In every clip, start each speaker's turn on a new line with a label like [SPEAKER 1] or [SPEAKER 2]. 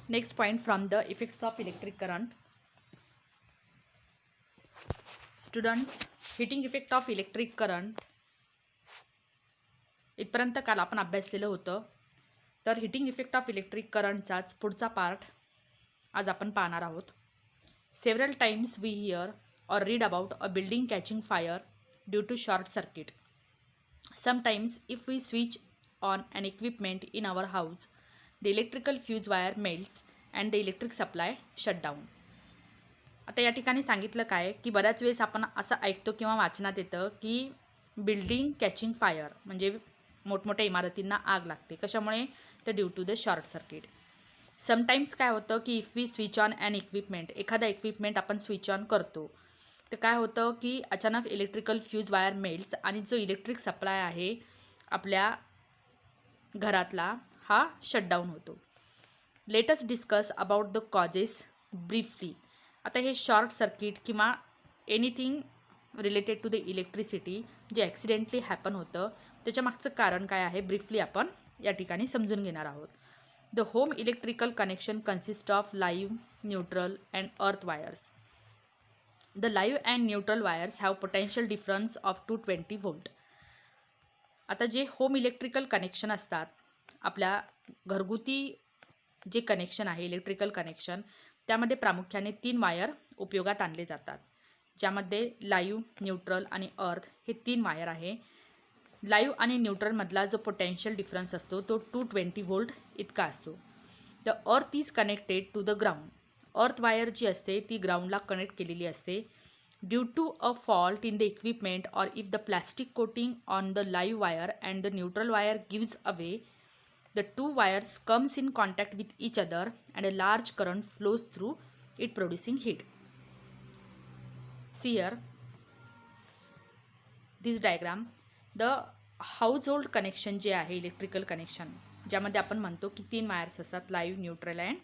[SPEAKER 1] Next point from the effects of electric current. Students, heating effect of electric current इथपर्यंत काल आपण अभ्यासलेलं होतं. तर हिटिंग इफेक्ट ऑफ इलेक्ट्रिक करंटचाच पुढचा पार्ट आज आपण पाहणार आहोत. Several times we hear or read about a building catching fire due to short circuit. Sometimes if we switch on an equipment in our house, the electrical fuse wire melts and the electric supply shut down. आता या ठिकाणी सांगितलं काय की बऱ्याच वेळेस आपण असं ऐकतो किंवा वाचनात येतं की बिल्डिंग कॅचिंग फायर म्हणजे मोठमोठ्या इमारतींना आग लागते. कशामुळे? तर due to the short circuit. Sometimes काय होतं की if we switch on an equipment, एखादा इक्विपमेंट आपण स्विच ऑन करतो तर काय होतं की अचानक इलेक्ट्रिकल फ्यूज वायर मेल्ट्स आणि जो इलेक्ट्रिक सप्लाय आहे आपल्या घरातला हा शटडाऊन होतो. Let's discuss about the causes briefly. आता हे शॉर्ट सर्किट किंवा anything related to the electricity जे ॲक्सिडेंटली हॅपन होतं त्याच्या मागचं कारण काय आहे ब्रीफली आपण या ठिकाणी समजून घेणार आहोत. The home electrical connection consist of live, neutral and अर्थ wires. The live and neutral wires have potential difference of 220 volt. आता जे होम इलेक्ट्रिकल कनेक्शन असतात आपल्या घरगुती जे कनेक्शन आहे इलेक्ट्रिकल कनेक्शन त्यामध्ये प्रामुख्याने 3 वायर उपयोगात आणले जातात, ज्यामध्ये लाईव्ह, न्यूट्रल आणि अर्थ हे 3 वायर आहे. लाईव्ह आणि न्यूट्रलमधला जो पोटेन्शियल डिफरन्स असतो तो 220 व्होल्ट इतका असतो. The earth is connected to the ground. Earth wire जी असते ती ग्राउंडला कनेक्ट केलेली असते. Due to a fault in the equipment or if the plastic coating on the live wire and the neutral wire gives away, the two wires comes in contact with each other and a large current flows through it producing heat. See here this diagram. The household connection जे आहे electrical connection ज्यामध्ये आपण म्हणतो की 3 wires असतात, live, neutral and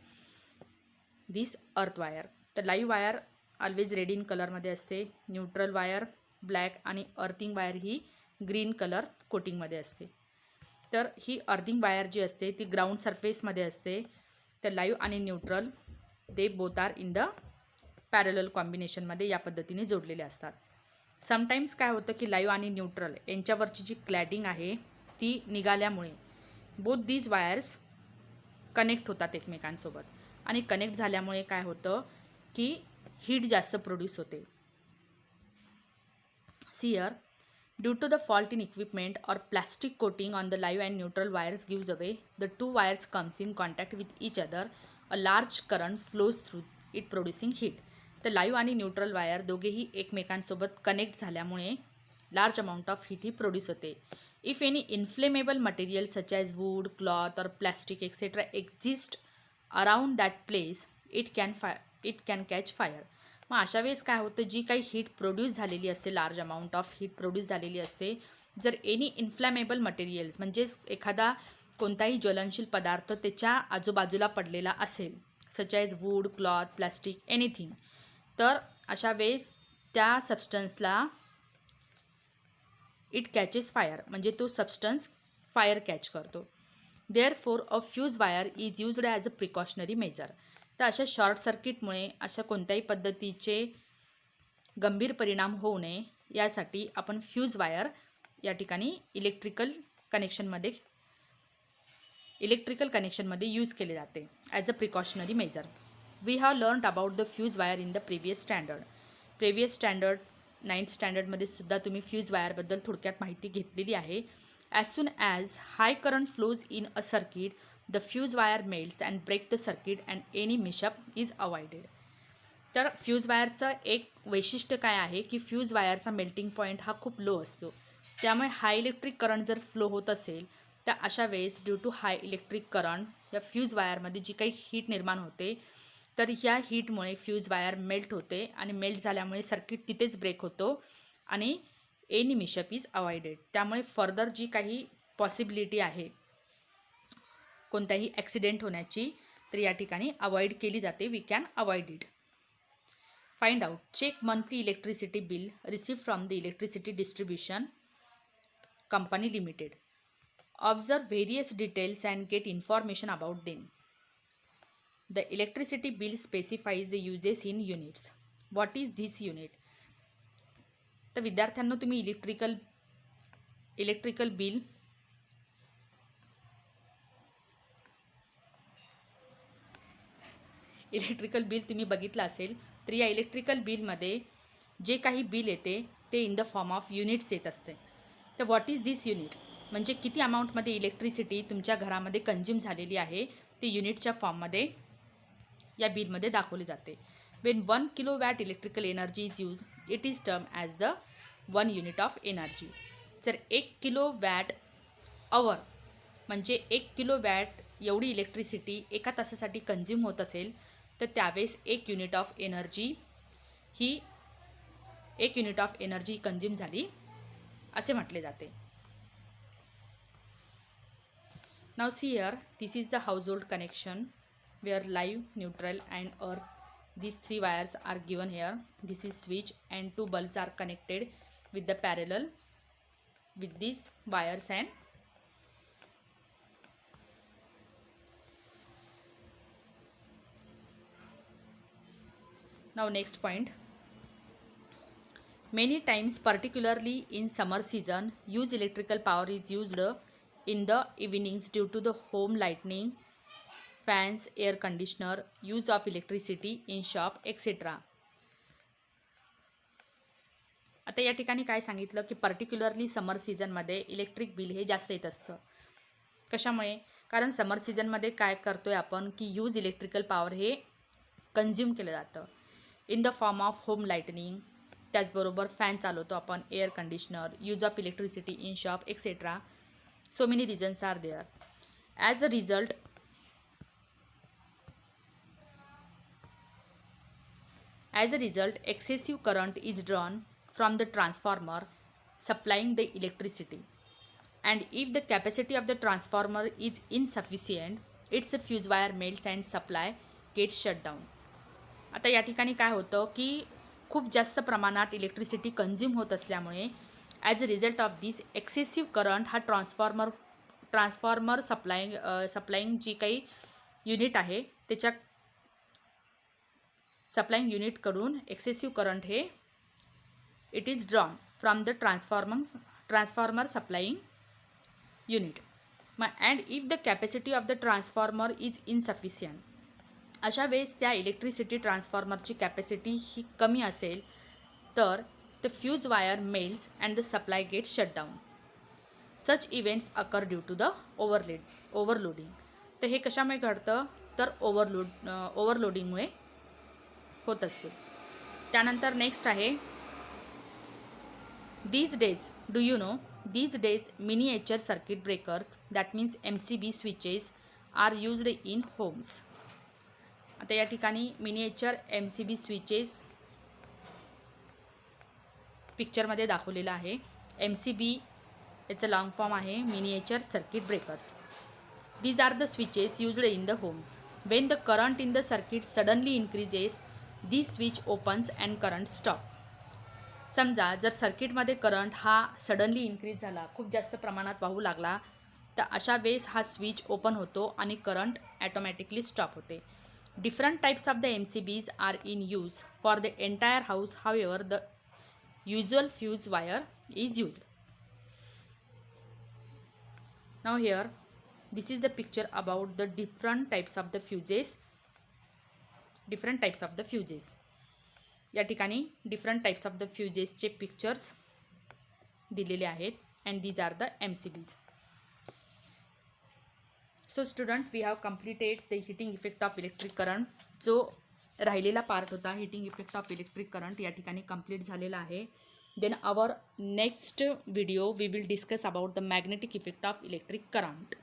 [SPEAKER 1] this earth wire. तर live wire always red in कलरमध्ये असते, न्यूट्रल वायर ब्लॅक आणि अर्थिंग वायर ही ग्रीन कलर कोटिंगमध्ये असते. तर ही अर्थिंग वायर जी असते ती ग्राउंड सरफेसमध्ये असते. तर लाईव्ह आणि neutral they both are in the parallel कॉम्बिनेशनमध्ये या पद्धतीने जोडलेले असतात. समटाईम्स काय होतं की लाईव्ह आणि न्यूट्रल यांच्यावरची जी क्लॅडिंग आहे ती निघाल्यामुळे बोथ दीज वायर्स कनेक्ट होतात एकमेकांसोबत आणि कनेक्ट झाल्यामुळे काय होतं की हीट जास्त प्रोड्यूस होते. See here, due to the fault in equipment और plastic coating on the live and neutral wires gives away, the two wires comes in contact with each other, a large current flows through it producing heat. तर live आणि neutral wire दोघेही एकमेकांसोबत connect झाल्यामुळे large amount of heat ही produce होते. If any inflammable material such as wood, cloth और plastic etcetera exist around that place it can catch fire. मग अशा वेळेस काय होतं, जी काही हीट प्रोड्यूस झालेली असते, large amount of heat produce झालेली असते, जर एनी इन्फ्लॅमेबल मटेरियल्स म्हणजेच एखादा कोणताही ज्वलनशील पदार्थ त्याच्या आजूबाजूला पडलेला असेल, such as wood, cloth, plastic, anything, तर अशा वेळेस त्या सबस्टन्सला इट कॅचेस फायर म्हणजे तो सबस्टन्स फायर कॅच करतो. Therefore a fuse wire is used as a precautionary major. तर अशा शॉर्ट सर्किटमुळे अशा कोणत्याही पद्धतीचे गंभीर परिणाम होऊ नये यासाठी आपण फ्यूज वायर या ठिकाणी इलेक्ट्रिकल कनेक्शनमध्ये यूज केले जाते as a precautionary measure. We have learned about the fuse wire in the previous standard 9th स्टँडर्डमध्ये सुद्धा तुम्ही फ्यूज वायरबद्दल थोडक्यात माहिती घेतलेली आहे. As soon as high current flows in a circuit, the fuse wire melts and break the circuit and any mishap is avoided. तर fuse वायरचं एक वैशिष्ट्य काय आहे की फ्यूज वायरचा मेल्टिंग पॉईंट हा खूप लो असतो. त्यामुळे हाय इलेक्ट्रिक करंट जर फ्लो होत असेल तर अशा वेळेस due to high electric current या फ्यूज वायरमध्ये जी काही हीट निर्माण होते तर ह्या हीटमुळे फ्यूज वायर मेल्ट होते आणि मेल्ट झाल्यामुळे सर्किट तिथेच ब्रेक होतो आणि एनी मिशअप इज अवॉइडेड. त्यामुळे फर्दर जी काही पॉसिबिलिटी आहे कोणत्याही ॲक्सिडेंट होण्याची तर या ठिकाणी अवॉइड केली जाते. We can avoid it. Find out. Check monthly electricity bill received from the electricity distribution company limited. Observe various details and get information about them. The electricity bill specifies the uses in units. What is this unit? तर विद्यार्थ्यांना तुम्ही electrical bill तुम्ही बघितलं असेल. तर या electrical बिलमध्ये जे काही बिल येते ते in the form of units येत असते. तर व्हॉट इज दिस युनिट म्हणजे किती अमाऊंटमध्ये इलेक्ट्रिसिटी तुमच्या घरामध्ये कंझ्युम झालेली आहे ते युनिटच्या फॉर्ममध्ये या बिलमध्ये दाखवले जाते. Wien 1 kilowatt electrical energy is use it is term as the 1 unit of energy. जर 1 किलोवॅट अवर म्हणजे 1 किलोवॅट एवढी इलेक्ट्रिसिटी एका तासासाठी कंझ्युम होत असेल तर त्यावेळेस 1 युनिट ऑफ एनर्जी कंझ्युम झाली असे म्हटले जाते. नाव see here, this is the household connection where live, neutral and earth. These 3 wires are given here. This is switch and 2 bulbs are connected with the parallel with these wires. And now next point, many times particularly in summer season use electrical power is used in the evenings due to the home lighting, fans, air conditioner, use of electricity in shop, etc. आता या ठिकाणी काय सांगितलं की particularly समर सीझनमध्ये electric bill हे जास्त येत असतं. कशामुळे? कारण समर सीझनमध्ये काय करतोय आपण की यूज इलेक्ट्रिकल पॉवर हे कंझ्युम केलं जातं in the form of home lightning. त्याचबरोबर फॅन चालवतो आपण, air conditioner, use of electricity in shop, etcetera. So many reasons are there. As a result, excessive current is drawn from the transformer supplying the electricity, and if the capacity of the transformer is insufficient, its fuse wire melts and supply gets shut down. आता या ठिकाणी काय होतं की खूप जास्त प्रमाणात electricity consume होत असल्यामुळे as a result of this excessive current हा ट्रान्सफॉर्मर सप्लाईंग जी काही युनिट आहे त्याच्या सप्लाइंग युनिटकडून एक्सेसिव्ह करंट हे it is drawn from the transformer supplying unit. मग and if the capacity of the transformer is insufficient, अशा वेळेस त्या इलेक्ट्रिसिटी ट्रान्सफॉर्मरची कॅपॅसिटी ही कमी असेल तर the fuse wire melts and the supply get shut down. Such events occur due to the overloading. तर हे कशामुळे घडतं तर ओव्हरलोडिंगमुळे होत असते. त्यानंतर नेक्स्ट आहे these days miniature circuit breakers that means MCB switches are used in homes. आता या ठिकाणी मिनिएचर MCB स्विचेस पिक्चरमध्ये दाखवलेलं आहे. MCB याचं लॉंग फॉर्म आहे miniature circuit breakers. These are the switches used in the homes. When the current in the circuit suddenly increases this switch opens and current stop. समजा जर सर्किटमध्ये current हा suddenly increase झाला, खूप जास्त प्रमाणात वाहू लागला, तर अशा वेळेस हा स्विच ओपन होतो आणि करंट ॲटोमॅटिकली स्टॉप होते. Different types of the MCBs are in use for the entire house. However the usual fuse wire is used. Now here this is the picture about the different types of the fuses. या ठिकाणी different types of the फ्युजेसचे pictures दिलेले आहेत and these are the MCBs. So student, we have completed the heating effect of electric current. जो राहिलेला part होता heating effect of electric current या ठिकाणी कंप्लीट झालेला आहे. Then our next video we will discuss about the magnetic effect of electric current.